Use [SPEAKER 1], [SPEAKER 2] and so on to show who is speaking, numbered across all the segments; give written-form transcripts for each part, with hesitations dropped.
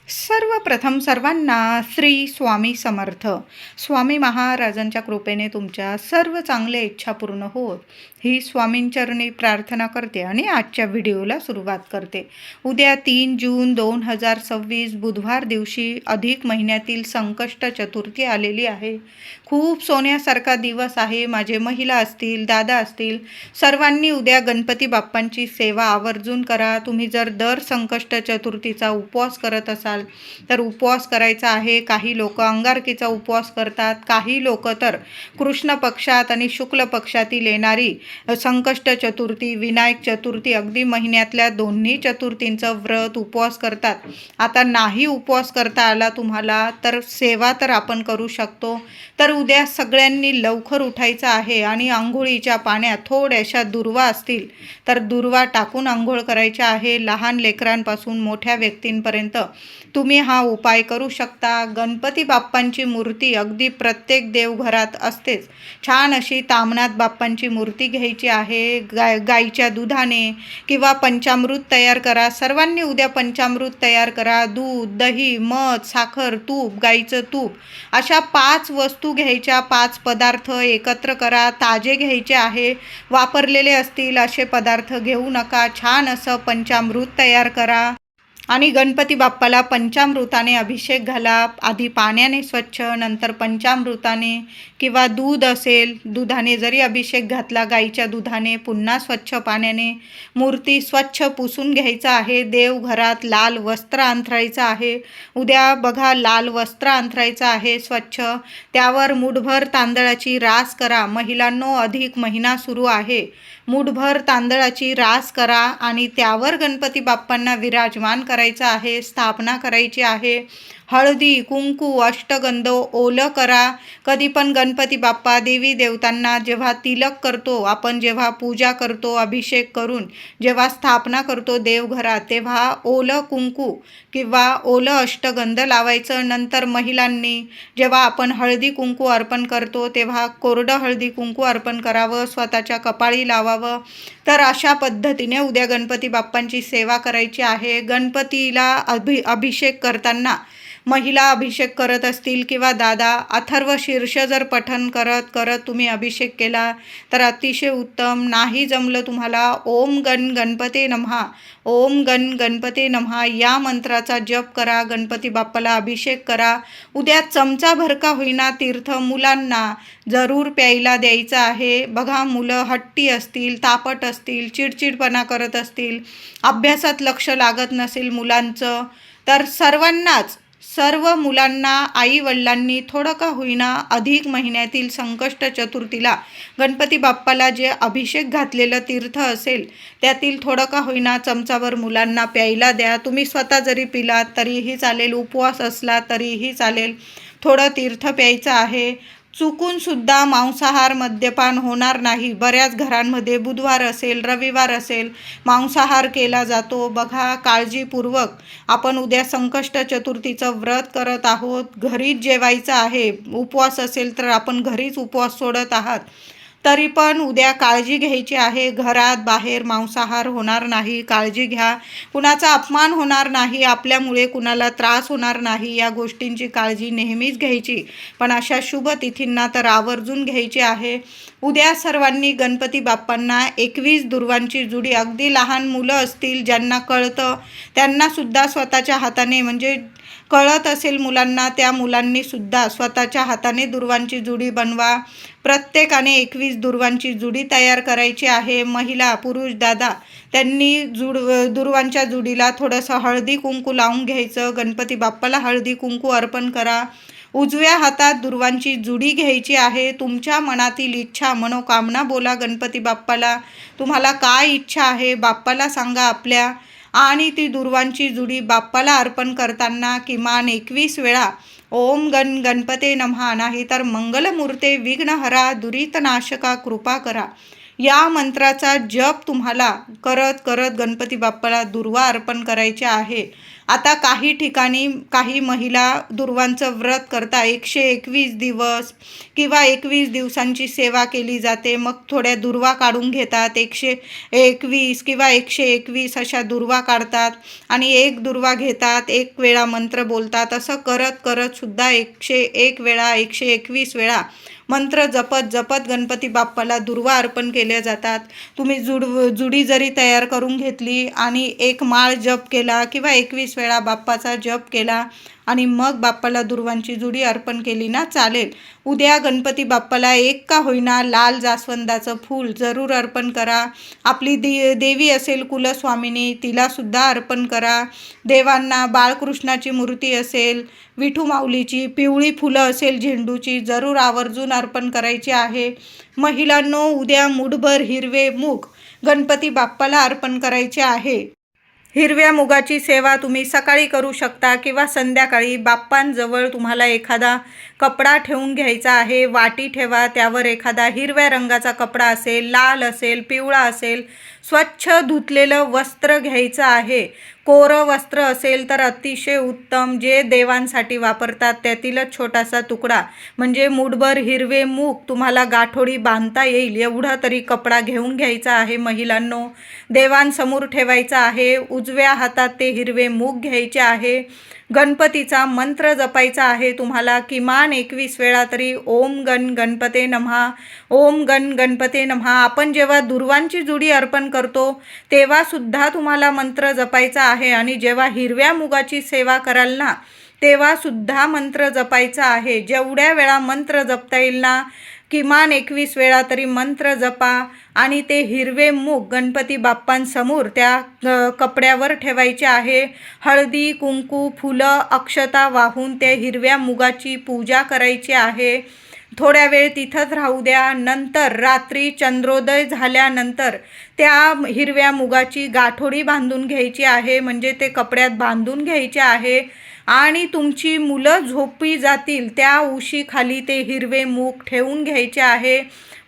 [SPEAKER 1] सर्वप्रथम सर्वांना श्री स्वामी समर्थ. स्वामी महाराजांच्या कृपेने तुमच्या सर्व चांगल्या इच्छा पूर्ण होत ही स्वामींचरणी प्रार्थना करते आणि आजच्या व्हिडिओला सुरुवात करते. उद्या 3 जून 2026 बुधवार दिवशी अधिक महिन्यातील संकष्ट चतुर्थी आलेली आहे. खूप सोन्यासारखा दिवस आहे. माझे महिला असतील, दादा असतील, सर्वांनी उद्या गणपती बाप्पांची सेवा आवर्जून करा. तुम्ही जर दर संकष्ट चतुर्थीचा उपवास करत असाल तर उपवास करायचा आहे. काही लोक अंगारकीचा उपवास करतात, काही लोक तर कृष्ण पक्षात आणि शुक्ल पक्षातील येणारी संकष्ट चतुर्थी, विनायक चतुर्थी, अगदी महिन्यातल्या दोन्ही चतुर्थींचं व्रत उपवास करतात. आता नाही उपवास करता आला तुम्हाला तर सेवा तर आपण करू शकतो. तर उद्या सगळ्यांनी लवकर उठायचं आहे आणि आंघोळीच्या पाण्यात थोड्याशा दुर्वा असतील तर दुर्वा टाकून आंघोळ करायच्या आहे. लहान लेकरांपासून मोठ्या व्यक्तींपर्यंत तुम्ही हा उपाय करू शकता. गणपती बाप्पांची मूर्ती अगदी प्रत्येक देवघरात असतेच. छान अशी ताम्हनाथ बाप्पांची मूर्ती घ्यायची आहे. गाईच्या दुधाने किंवा पंचामृत तयार करा. सर्वांनी उद्या पंचामृत तयार करा. दूध, दही, मध, साखर, तूप, गाईचं तूप अशा 5 वस्तू घ्यायच्या. 5 पदार्थ एकत्र करा. ताजे घ्यायचे आहे. वापरलेले असतील असे पदार्थ घेऊ नका. छान असं पंचामृत तयार करा आणि गणपती बाप्पाला पंचामृताने अभिषेक घाला. आधी पाण्याने स्वच्छ, नंतर पंचामृताने किंवा दूध असेल दुधाने जरी अभिषेक घातला, गाईच्या दुधाने, पुन्हा स्वच्छ पाण्याने मूर्ती स्वच्छ पुसून घ्यायचं आहे. देवघरात लाल वस्त्र अंथरायचं आहे. उद्या बघा लाल वस्त्र अंथरायचं आहे स्वच्छ. त्यावर मुठभर तांदळाची रास करा. महिलांनो, अधिक महिना सुरू आहे. मुठभर तांदळाची रास करा आणि त्यावर गणपती बाप्पांना विराजमान करायचं आहे. स्थापना करायची आहे. हळदी, कुंकू, अष्टगंध ओलं करा. कधी पण गणपती बाप्पा, देवी देवतांना जेव्हा तिलक करतो आपण, जेव्हा पूजा करतो अभिषेक करून, जेव्हा स्थापना करतो देवघरात, तेव्हा ओलं कुंकू किंवा ओलं अष्टगंध लावायचं. नंतर महिलांनी जेव्हा आपण हळदी कुंकू अर्पण करतो तेव्हा कोरडं हळदी कुंकू अर्पण करावं, स्वतःच्या कपाळी लावावं. तर अशा पद्धतीने उद्या गणपती बाप्पांची सेवा करायची आहे. गणपतीला अभिषेक करताना महिला अभिषेक करत असतील किंवा दादा, अथर्व शीर्ष जर पठण करत करत तुम्ही अभिषेक केला तर अतिशय उत्तम. नाही जमलं तुम्हाला, ओम गण गणपते नमः, ओम गण गणपते नमः या मंत्राचा जप करा. गणपती बाप्पाला अभिषेक करा. उद्या चमचाभर का होईना तीर्थ मुलांना जरूर प्यायला द्यायचं आहे. बघा, मुलं हट्टी असतील, तापट असतील, चिडचिडपणा करत असतील, अभ्यासात लक्ष लागत नसेल मुलांचं, तर सर्व मुलांना आई-वडिलांनी थोडं का होईना अधिक महिन्यातील संकष्ट चतुर्थीला गणपती बाप्पाला जे अभिषेक घातलेलं तीर्थ असेल त्यातील थोडं का होईना चमचाभर मुलांना प्यायला द्या. तुम्ही स्वतः जरी पिलात तरीही चालेल, उपवास असला तरीही चालेल. थोडं तीर्थ प्यायचं आहे. चुकूनसुद्धा मांसाहार, मद्यपान होणार नाही. बऱ्याच घरांमध्ये बुधवार असेल, रविवार असेल, मांसाहार केला जातो. बघा, काळजीपूर्वक आपण उद्या संकष्ट चतुर्थीचं व्रत करत आहोत. घरीच जेवायचं आहे. उपवास असेल तर आपण घरीच उपवास सोडत आहात. तरी पण उद्या काळजी घ्यायची आहे. घरात बाहेर मांसाहार होणार नाही. काळजी घ्या. कुणाचा अपमान होणार नाही, आपल्यामुळे कुणाला त्रास होणार नाही, या गोष्टींची काळजी नेहमीच घ्यायची. पण अशा शुभ तिथींना तर आवर्जून घ्यायची आहे. उद्या सर्वांनी गणपती बाप्पांना 21 दुर्वांची जुडी, अगदी लहान मुलं असतील ज्यांना कळतं त्यांनासुद्धा स्वतःच्या हाताने, म्हणजे कळत असेल मुलांना, त्या मुलांनी सुद्धा स्वतःच्या हाताने दुर्वांची जुडी बनवा. प्रत्येकाने 21 दुर्वांची जुडी तयार करायची आहे. महिला, पुरुष, दादा त्यांनी दुर्वांच्या जुडीला थोडंसं हळदी कुंकू लावून घ्यायचं. गणपती बाप्पाला हळदी कुंकू अर्पण करा. उजव्या हातात दुर्वांची जुडी घ्यायची आहे. तुमच्या मनातील इच्छा, मनोकामना बोला गणपती बाप्पाला. तुम्हाला काय इच्छा आहे बाप्पाला सांगा आपल्या, आणि ती दुर्वांची जुडी बाप्पाला अर्पण करताना किमान 21 वेळा ओम गण गणपते नमः, नाही तर मंगलमूर्ते विघ्नहरा दुरितनाशका कृपा करा या मंत्राचा जप तुम्हाला करत करत गणपती बाप्पाला दुर्वा अर्पण करायचे आहे. आता काही ठिकाणी काही महिला दुर्वांचं व्रत करता 121 दिवस किंवा 21 दिवसांची सेवा केली जाते. मग थोड्या दुर्वा काढून घेतात, 121 किंवा 121 अशा दुर्वा काढतात आणि एक दुर्वा घेतात, एक वेळा मंत्र बोलतात. असं करत करत सुद्धा 101 वेळा 121 वेळा मंत्र जपत जपत गणपती बाप्पाला दुर्वा अर्पण केल्या जातात. तुम्ही जुडी जरी तयार करून घेतली आणि एक माळ जप केला किंवा 21 वेळा बाप्पाचा जप केला आणि मग बाप्पाला दुर्वांची जुडी अर्पण केली ना चालेल. उद्या गणपती बाप्पाला एक का होईना लाल जास्वंदाचं फूल जरूर अर्पण करा. आपली देवी असेल कुलस्वामिनी तिलासुद्धा अर्पण करा. देवांना बाळकृष्णाची मूर्ती असेल, विठू माऊलीची पिवळी फुलं असेल झेंडूची जरूर आवर्जून अर्पण करायची आहे. महिलांनो, उद्या मुठभर हिरवे मूग गणपती बाप्पाला अर्पण करायचे आहे. हिरव्या मुगाची सेवा तुम्ही सकाळी करू शकता किंवा संध्याकाळी. बाप्पांजवळ तुम्हाला एखादा कपडा ठेवून घ्यायचा आहे, वाटी ठेवा, त्यावर एखादा हिरव्या रंगाचा कपडा असेल, लाल असेल, पिवळा असेल, स्वच्छ धुतलेलं वस्त्र घ्यायचं आहे. कोरं वस्त्र असेल तर अतिशय उत्तम. जे देवांसाठी वापरतात त्यातीलच छोटासा तुकडा म्हणजे मुठभर हिरवे मूग तुम्हाला गाठोडी बांधता येईल एवढा तरी कपडा घेऊन घ्यायचा आहे. महिलांनो, देवांसमोर ठेवायचा आहे. उजव्या हातात ते हिरवे मूग घ्यायचे आहे. गणपतीचा मंत्र जपायचा आहे तुम्हाला किमान 21 वेळा तरी. ओम गण गणपते नमः, ओम गण गणपते नमः. आपण जेव्हा दुर्वांची जुडी अर्पण करतो तेव्हा सुद्धा तुम्हाला मंत्र जपायचा आहे आणि जेव्हा हिरव्या मुगाची सेवा कराल ना तेव्हा सुद्धा मंत्र जपायचा आहे. जेवढ्या वेळा मंत्र जपता येईल ना किमान 21 वेळा तरी मंत्र जपा आणि ते हिरवे मूग गणपती बाप्पांसमोर त्या कपड्यावर ठेवायचे आहे. हळदी कुंकू फुलं अक्षता वाहून त्या हिरव्या मुगाची पूजा करायची आहे. थोड्या वेळ तिथंच राहू द्या. नंतर रात्री चंद्रोदय झाल्यानंतर त्या हिरव्या मुगाची गाठोडी बांधून घ्यायची आहे, म्हणजे ते कपड्यात बांधून घ्यायचे आहे आणि तुमची मुलं झोपी जातील त्या उशीखाली ते हिरवे मूग ठेवून घ्यायचे आहे.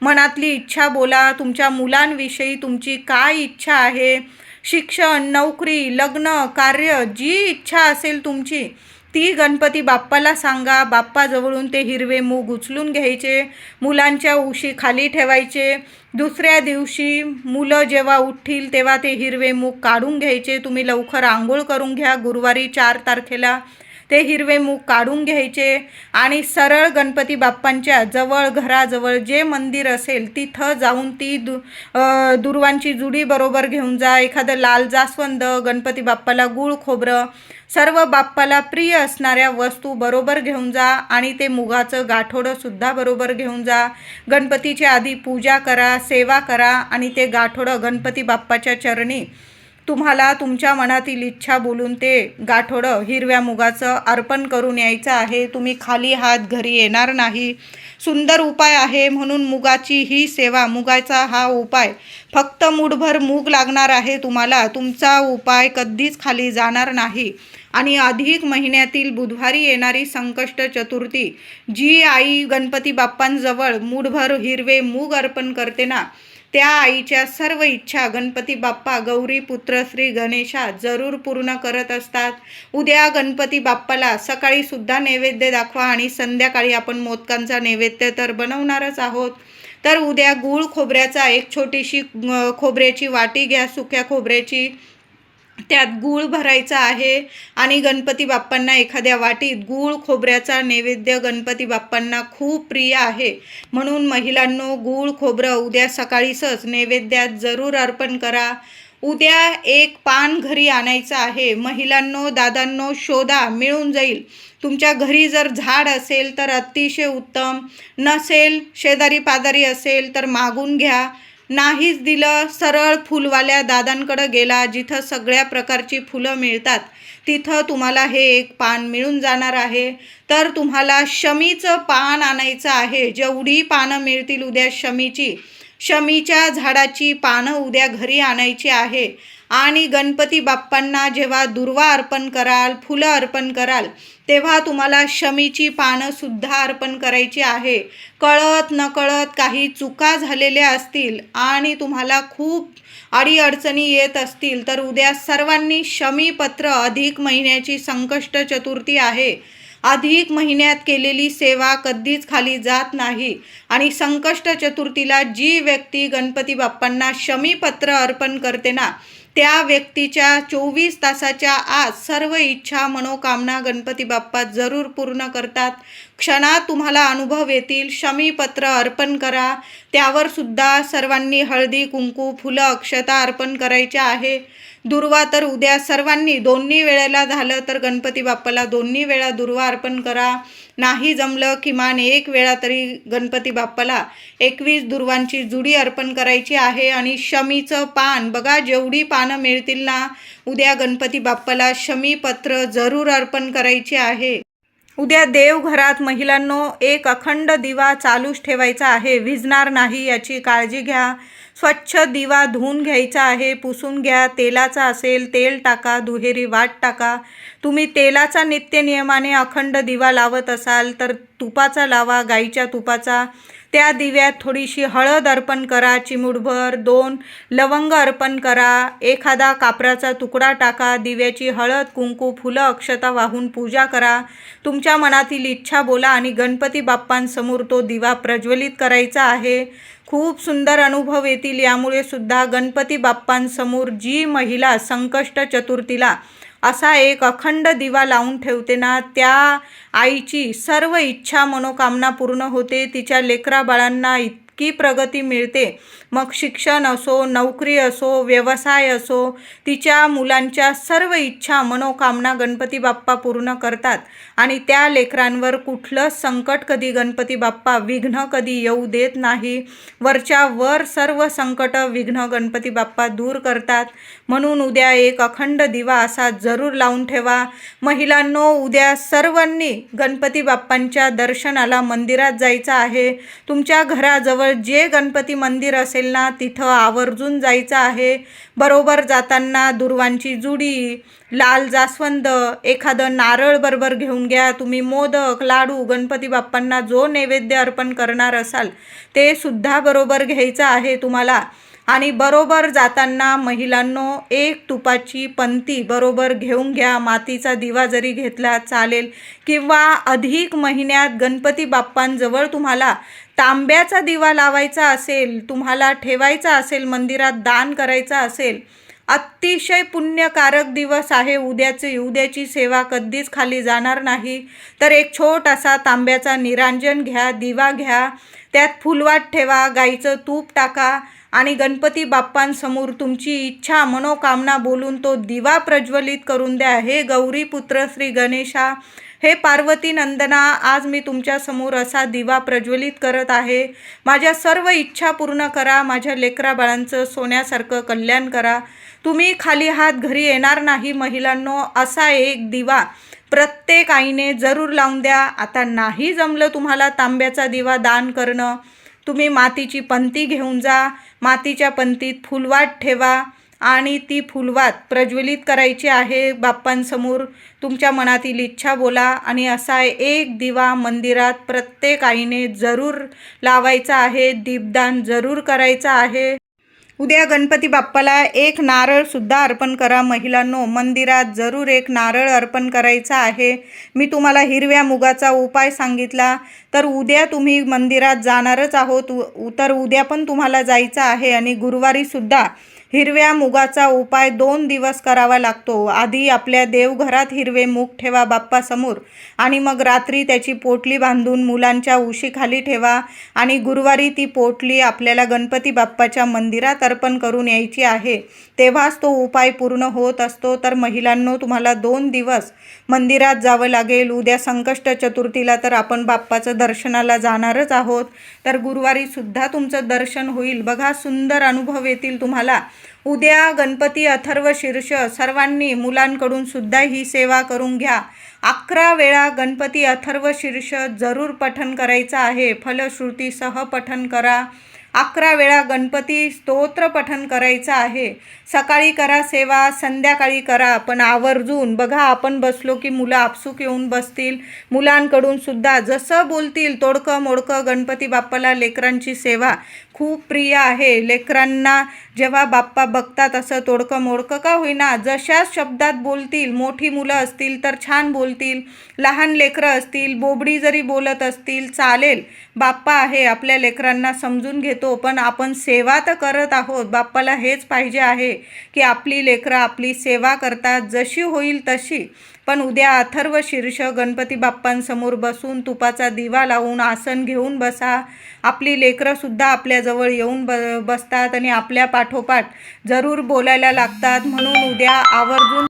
[SPEAKER 1] मनातली इच्छा बोला. तुमच्या मुलांविषयी तुमची काय इच्छा आहे, शिक्षण, नोकरी, लग्न, कार्य, जी इच्छा असेल तुमची ती गणपती बाप्पाला सांगा. बाप्पाजवळून ते हिरवे मूग उचलून घ्यायचे, मुलांच्या उशी खाली ठेवायचे. दुसऱ्या दिवशी मुलं जेव्हा उठतील तेव्हा ते हिरवे मूग काढून घ्यायचे. तुम्ही लवकर आंघोळ करून घ्या. गुरुवारी 4 तारखेला ते हिरवे मूग काढून घ्यायचे आणि सरळ गणपती बाप्पांच्या जवळ घराजवळ जे मंदिर असेल तिथं जाऊन ती दुर्वांची जुडी बरोबर घेऊन जा. एखादं लाल जास्वंद, गणपती बाप्पाला गूळ खोबरं, सर्व बाप्पाला प्रिय असणाऱ्या वस्तू बरोबर घेऊन जा आणि ते मुगाचं गाठोडंसुद्धा बरोबर घेऊन जा. गणपतीच्या आधी पूजा करा, सेवा करा आणि ते गाठोडं गणपती बाप्पाच्या चरणी तुम्हाला तुमच्या मनातील इच्छा बोलून ते गाठोडं हिरव्या मुगाचं अर्पण करून यायचं आहे. तुम्ही खाली हात घरी येणार नाही. सुंदर उपाय आहे म्हणून मुगाची ही सेवा, मुगाचा हा उपाय. फक्त मुठभर मूग लागणार आहे तुम्हाला. तुमचा उपाय कधीच खाली जाणार नाही. आणि अधिक महिन्यातील बुधवारी येणारी संकष्ट चतुर्थी जी आई गणपती बाप्पांजवळ मुठभर हिरवे मूग अर्पण करते ना त्या आईच्या सर्व इच्छा गणपती बाप्पा गौरी पुत्र श्री गणेशा जरूर पूर्ण करत असतात. उद्या गणपती बाप्पाला सकाळी सुद्धा नैवेद्य दाखवा आणि संध्याकाळी आपण मोदकांचा नैवेद्य तर बनवणारच आहोत. तर उद्या गूळ खोबऱ्याचा एक छोटीशी खोबऱ्याची वाटी घ्या, सुक्या खोबऱ्याची. त्यात गूळ भरायचा आहे आणि गणपती बाप्पांना एखाद्या वाटीत गूळ खोबऱ्याचा नैवेद्य गणपती बाप्पांना खूप प्रिय आहे म्हणून महिलांनो गूळ खोबरं उद्या सकाळीच नैवेद्यात जरूर अर्पण करा. उद्या एक पान घरी आणायचं आहे. महिलांनो, दादांनो, शोधा, मिळून जाईल. तुमच्या घरी जर झाड असेल तर अतिशय उत्तम. नसेल, शेजारी पाजारी असेल तर मागून घ्या. नाहीच दिलं, सरळ फुलवाल्या दादांकडं गेला, जिथं सगळ्या प्रकारची फुलं मिळतात तिथं तुम्हाला हे एक पान मिळून जाणार आहे. तर तुम्हाला शमीचं पान आणायचं आहे. जेवढी पानं मिळतील उद्या शमीच्या झाडाची पानं उद्या घरी आणायची आहे. आणि गणपती बाप्पांना जेव्हा दुर्वा अर्पण कराल, फुलं अर्पण कराल तेव्हा तुम्हाला शमीची पानंसुद्धा अर्पण करायची आहे. कळत नकळत काही चुका झालेल्या असतील आणि तुम्हाला खूप अडीअडचणी येत असतील तर उद्या सर्वांनी शमीपत्र अधिक महिन्याची संकष्ट चतुर्थी आहे. अधिक महिन्यात केलेली सेवा कधीच खाली जात नाही आणि संकष्ट चतुर्थीला जी व्यक्ती गणपती बाप्पांना शमीपत्र अर्पण करते ना, त्या व्यक्तीच्या 24 तासाच्या आत सर्व इच्छा मनोकामना गणपती बाप्पा जरूर पूर्ण करतात. क्षणात तुम्हाला अनुभव येतील. शमीपत्र अर्पण करा. त्यावर सुद्धा सर्वांनी हळदी कुंकू फुलं अक्षता अर्पण करायच्या आहे. दुर्वा तर उद्या सर्वांनी दोन्ही वेळेला झालं तर गणपती बाप्पाला दोन्ही वेळा दुर्वा अर्पण करा. नाही जमलं किमान एक वेळा तरी गणपती बाप्पाला 21 दुर्वांची जुडी अर्पण करायची आहे. आणि शमीचं पान बघा, जेवढी पानं मिळतील ना, उद्या गणपती बाप्पाला शमीपत्र जरूर अर्पण करायचे आहे. उद्या देवघरात महिलांनो एक अखंड दिवा चालूच ठेवायचा आहे, विझणार नाही याची काळजी घ्या. स्वच्छ दिवा धुवून घ्यायचा आहे, पुसून घ्या. तेलाचा असेल तेल टाका, दुहेरी वाट टाका. तुम्ही तेलाचा नित्यनियमाने अखंड दिवा लावत असाल तर तुपाचा लावा, गाईच्या तुपाचा. त्या दिव्यात थोडीशी हळद अर्पण करा, चिमूटभर. 2 लवंग अर्पण करा. एखादा कापराचा तुकडा टाका. दिव्याची हळद कुंकू फुलं अक्षता वाहून पूजा करा. तुमच्या मनातील इच्छा बोला आणि गणपती बाप्पांसमोर तो दिवा प्रज्वलित करायचा आहे. खूप सुंदर अनुभव येतील. यामुळे सुद्धा गणपती बाप्पांसमोर जी महिला संकष्ट चतुर्थीला असा एक अखंड दिवा लावून ठेवते ना, त्या आईची सर्व इच्छा मनोकामना पूर्ण होते. तिच्या लेकराबाळांना इतकी प्रगती मिळते. मग शिक्षण असो, नोकरी असो, व्यवसाय असो, तिच्या मुलांच्या सर्व इच्छा मनोकामना गणपती बाप्पा पूर्ण करतात. आणि त्या लेकरांवर कुठलंच संकट कधी गणपती बाप्पा विघ्न कधी येऊ देत नाही. वरच्या वर सर्व संकट विघ्न गणपती बाप्पा दूर करतात. म्हणून उद्या एक अखंड दिवा असा जरूर लावून ठेवा. महिलांनो, उद्या सर्वांनी गणपती बाप्पांच्या दर्शनाला मंदिरात जायचं आहे. तुमच्या घराजवळ जे गणपती मंदिर असेल ना, तिथं आवर्जून जायचं आहे. बरोबर जाताना दुर्वांची जुडी, लाल जास्वंद, एखादं नारळ बरोबर घेऊन घ्या. तुम्ही मोदक लाडू गणपती बाप्पांना जो नैवेद्य अर्पण करणार असाल ते सुद्धा बरोबर घ्यायचं आहे तुम्हाला. आणि बरोबर जाताना महिलांनो एक तुपाची पंती बरोबर घेऊन घ्या. मातीचा दिवा जरी घेतला चालेल, किंवा अधिक महिन्यात गणपती बाप्पांजवळ तुम्हाला तांब्याचा दिवा लावायचा असेल, तुम्हाला ठेवायचा असेल, मंदिरात दान करायचा असेल, अतिशय पुण्यकारक दिवस आहे. उद्याची सेवा कधीच खाली जाणार नाही. तर एक छोटासा तांब्याचा निरांजन घ्या, दिवा घ्या, त्यात फुलवात ठेवा, गाईचं तूप टाका आणि गणपती बाप्पांसमोर तुमची इच्छा मनोकामना बोलून तो दिवा प्रज्वलित करून द्या. हे गौरीपुत्र श्री गणेशा, हे पार्वती नंदना, आज मी तुमच्यासमोर असा दिवा प्रज्वलित करत आहे. माझ्या सर्व इच्छा पूर्ण करा. माझ्या लेकराबाळांचं सोन्यासारखं कल्याण करा. तुम्ही खाली हात घरी येणार नाही महिलांनो. असा एक दिवा प्रत्येक आईने जरूर लावून द्या. आता नाही जमलं तुम्हाला तांब्याचा दिवा दान करणं, तुम्ही मातीची पंती घेऊन जा. मातीच्या पंतीत फुलवात ठेवा आणि ती फुलवात प्रज्वलित करायची आहे बाप्पांसमोर. तुमच्या मनातील इच्छा बोला आणि असा एक दिवा मंदिरात प्रत्येक आईने जरूर लावायचा आहे. दीपदान जरूर करायचं आहे. उद्या गणपती बाप्पाला एक नारळसुद्धा अर्पण करा महिलांनो. मंदिरात जरूर एक नारळ अर्पण करायचा आहे. मी तुम्हाला हिरव्या मुगाचा उपाय सांगितला, तर उद्या तुम्ही मंदिरात जाणारच आहोत, तर उद्या पण तुम्हाला जायचं आहे. आणि गुरुवारीसुद्धा हिरव्या मुगाचा उपाय 2 दिवस करावा लागतो. आधी आपल्या देवघरात हिरवे मूग ठेवा बाप्पासमोर आणि मग रात्री त्याची पोटली बांधून मुलांच्या उशीखाली ठेवा आणि गुरुवारी ती पोटली आपल्याला गणपती बाप्पाच्या मंदिरात अर्पण करून यायची आहे. तेव्हाच तो उपाय पूर्ण होत असतो. तर महिलांनो, तुम्हाला 2 दिवस मंदिरात जावं लागेल. उद्या संकष्ट चतुर्थीला तर आपण बाप्पाचं दर्शनाला जाणारच आहोत, तर गुरुवारीसुद्धा तुमचं दर्शन होईल. बघा, सुंदर अनुभव येतील तुम्हाला. उद्या गणपती अथर्व शीर्ष सर्वांनी मुलांकडून सुद्धा ही सेवा करून घ्या. 11 वेळा गणपती अथर्व शीर्ष जरूर पठण करायचं आहे. फलश्रुतीसह पठण करा 11 वेळा गणपती स्तोत्र पठण करायचं आहे. सकाळी करा सेवा, संध्याकाळी करा, पण आवर्जून. बघा, आपण बसलो की मुलं आपसूक येऊन बसतील. मुलांकडून सुद्धा जसं बोलतील तोडकं मोडकं गणपती बाप्पाला लेकरांची सेवा खूप प्रिय आहे. लेकरांना जेव्हा बाप्पा बघतात असं तोडकं मोडकं का होईना, जशा शब्दात बोलतील, मोठी मुलं असतील तर छान बोलतील, लहान लेकरं असतील बोबडी जरी बोलत असतील चालेल. बाप्पा आहे, आपल्या लेकरांना समजून घेतो. पण आपण सेवा तर करत आहोत. बाप्पाला हेच पाहिजे आहे की आपली लेकरं आपली सेवा करतात, जशी होईल तशी. पण उद्या अथर्व शीर्ष गणपती बाप्पांसमोर बसून तुपाचा दिवा लावून आसन घेऊन बसा. आपली लेकरंसुद्धा आपल्याजवळ येऊन बसतात आणि आपल्या पाठोपाठ जरूर बोलायला लागतात. म्हणून उद्या आवर्जून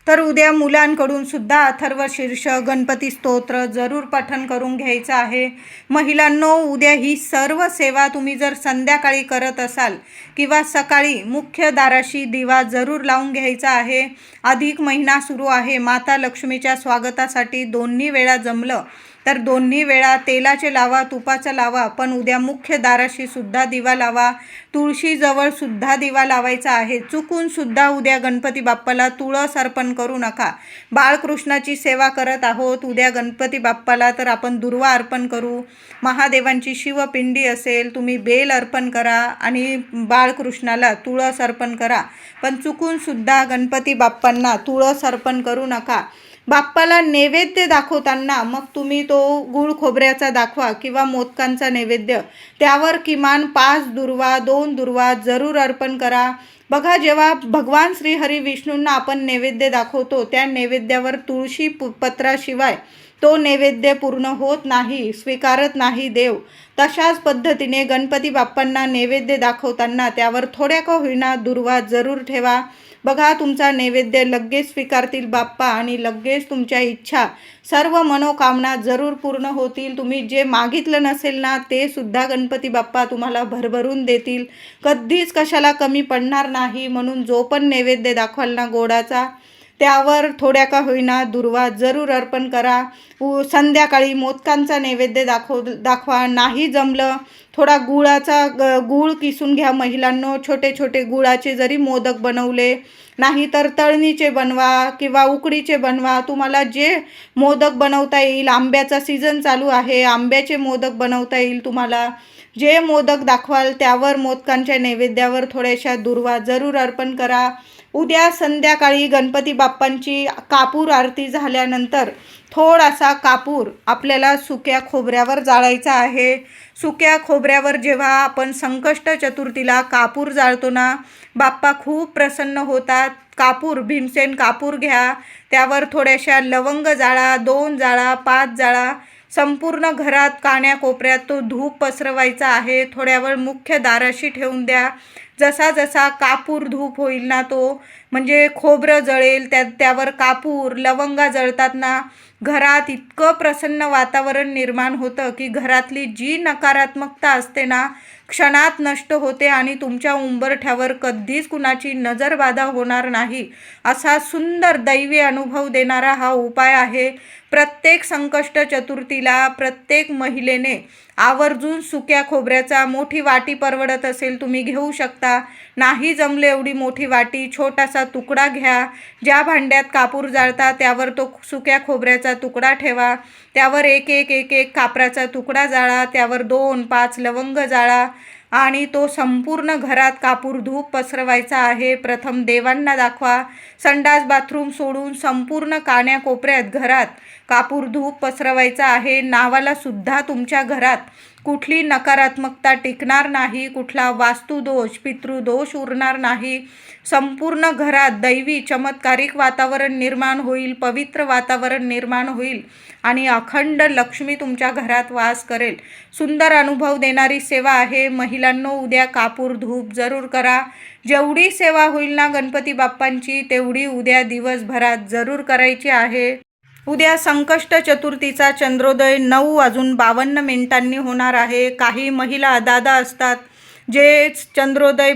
[SPEAKER 1] उद्या मुलांकडून सुद्धा अथर्व शीर्ष गणपती स्तोत्र जरूर पठण करून घ्यायचं आहे. महिलांनो, उद्या ही सर्व सेवा तुम्ही जर संध्याकाळी करत असाल किंवा सकाळी मुख्य दाराशी दिवा जरूर लावून घ्यायचा आहे. अधिक महिना सुरू आहे. माता लक्ष्मीच्या स्वागतासाठी दोन्ही वेळा जमलं तर दोन्ही वेळा तेलाचे लावा, तुपाचा लावा, पण उद्या मुख्य दाराशी सुद्धा दिवा लावा. तुळशीजवळ सुद्धा दिवा लावायचा आहे. चुकून सुद्धा उद्या गणपती बाप्पाला तुळस अर्पण करू नका. बाळकृष्णाची सेवा करत आहोत उद्या गणपती बाप्पाला, तर आपण दुर्वा अर्पण करू. महादेवांची शिवपिंडी असेल, तुम्ही बेल अर्पण करा आणि बाळकृष्णाला तुळस अर्पण करा. पण चुकून सुद्धा गणपती बाप्पांना तुळस अर्पण करू नका. बाप्पाला नैवेद्य दाखवताना मग तुम्ही तो गूळ खोबऱ्याचा दाखवा किंवा मोदकांचा नैवेद्य, त्यावर किमान 5 दुर्वा 2 दुर्वा जरूर अर्पण करा. बघा, जेव्हा भगवान श्री हरी विष्णूंना आपण नैवेद्य दाखवतो त्या नैवेद्यावर तुळशी पत्राशिवाय तो नैवेद्य पूर्ण होत नाही, स्वीकारत नाही देव. तशाच पद्धतीने गणपती बाप्पांना नैवेद्य दाखवताना त्यावर थोड्या का होईना दुर्वा जरूर ठेवा. बघा, तुमचा नैवेद्य लगेच स्वीकारतील बाप्पा आणि लगेच तुमच्या इच्छा सर्व मनोकामना जरूर पूर्ण होतील. तुम्ही जे मागितलं नसेल ना ते सुद्धा गणपती बाप्पा तुम्हाला भरभरून देतील. कधीच कशाला कमी पडणार नाही. म्हणून जो पण नैवेद्य दाखवाल ना गोडाचा, त्यावर थोड्या का होईना दुर्वा जरूर अर्पण करा. संध्याकाळी मोदकांचा नैवेद्य दाखवा. नाही जमलं थोडा गूळ किसून घ्या. महिलांनो, छोटे छोटे गुळाचे जरी मोदक बनवले, नाही तर तळणीचे बनवा किंवा उकडीचे बनवा. तुम्हाला जे मोदक बनवता येईल, आंब्याचा सीझन चालू आहे, आंब्याचे मोदक बनवता येईल. तुम्हाला जे मोदक दाखवाल त्यावर मोदकांच्या नैवेद्यावर थोड्याशा दुर्वा जरूर अर्पण करा. उद्या संध्याकाळी गणपती बाप्पांची कापूर आरती झाल्यानंतर थोडासा कापूर आपल्याला सुक्या खोबऱ्यावर जाळायचा आहे. सुक्या खोबऱ्यावर जेव्हा आपण संकष्ट चतुर्थीला कापूर जाळतो ना, बाप्पा खूप प्रसन्न होतात. कापूर, भीमसेन कापूर घ्या, त्यावर थोड्याशा लवंग जाळा, 2 जाळा, 5 जाळा. संपूर्ण घरात कान्याकोपऱ्यात तो धूप पसरवायचा आहे. थोड्या वेळ मुख्य दाराशी ठेवून द्या. जसा जसा कापूर धूप होईल ना, तो म्हणजे खोबरं जळेल, त्यावर कापूर लवंगा जळतात ना, घरात इतकं प्रसन्न वातावरण निर्माण होतं की घरातली जी नकारात्मकता असते ना क्षणात नष्ट होते आणि तुमच्या उंबरठ्यावर कधीच कुणाची नजरबाधा होणार नाही. असा सुंदर दैवी अनुभव देणारा हा उपाय आहे. प्रत्येक संकष्ट चतुर्थीला प्रत्येक महिलेने आवर्जून सुक्या खोबऱ्याचा, मोठी वाटी परवडत असेल तुम्ही घेऊ शकता. नाही जमले एवढी मोठी वाटी, छोटासा तुकडा घ्या. ज्या भांड्यात कापूर जाळता त्यावर तो सुक्या खोबऱ्याचा तुकडा ठेवा. त्यावर एक एक एक एक कापराचा तुकडा जाळा. त्यावर 2 5 लवंग जाळा आणि तो संपूर्ण घरात कापूर धूप पसरवायचा आहे. प्रथम देवांना दाखवा. संडास बाथरूम सोडून संपूर्ण कान्याकोपऱ्यात घरात कापूर धूप पसरवायचा आहे. नावाला सुद्धा तुमच्या घरात कुठली नकारात्मकता टिकणार नाही, कुठला वास्तुदोष, पितृदोष उरणार नाही. संपूर्ण घरात दैवी चमत्कारिक वातावरण निर्माण होईल, पवित्र वातावरण निर्माण होईल आणि अखंड लक्ष्मी तुमच्या घरात वास करेल. सुंदर अनुभव देणारी सेवा आहे. महिलांनो, उद्या कापूर धूप जरूर करा. जेवढी सेवा होईल ना गणपती बाप्पांची तेवढी उद्या दिवसभरात जरूर करायची आहे. उद्या संकष्ट चतुर्थीचा चंद्रोदय 9:52 होणार आहे. काही महिला अदादा असतात, जे चंद्रोदय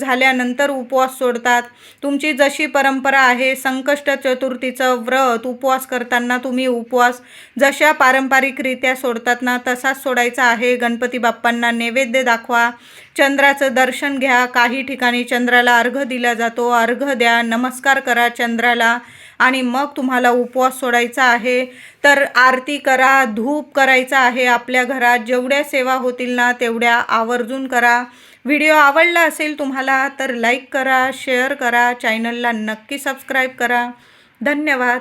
[SPEAKER 1] झाल्यानंतर उपवास सोडतात. तुमची जशी परंपरा आहे, संकष्ट चतुर्थीचं व्रत उपवास करताना तुम्ही उपवास जशा पारंपरिकरित्या सोडतात ना तसाच सोडायचा आहे. गणपती बाप्पांना नैवेद्य दाखवा, चंद्राचं दर्शन घ्या. काही ठिकाणी चंद्राला अर्घ्य दिला जातो, अर्घ्य द्या, नमस्कार करा चंद्राला आणि मग तुम्हाला उपवास सोडायचा आहे. तर आरती करा, धूप करायचा आहे. आपल्या घरात जेवढ्या सेवा होतील ना तेवढ्या आवर्जून करा. व्हिडिओ आवडला असेल तुम्हाला तर लाईक करा, शेअर करा, चॅनलला नक्की सबस्क्राईब करा. धन्यवाद.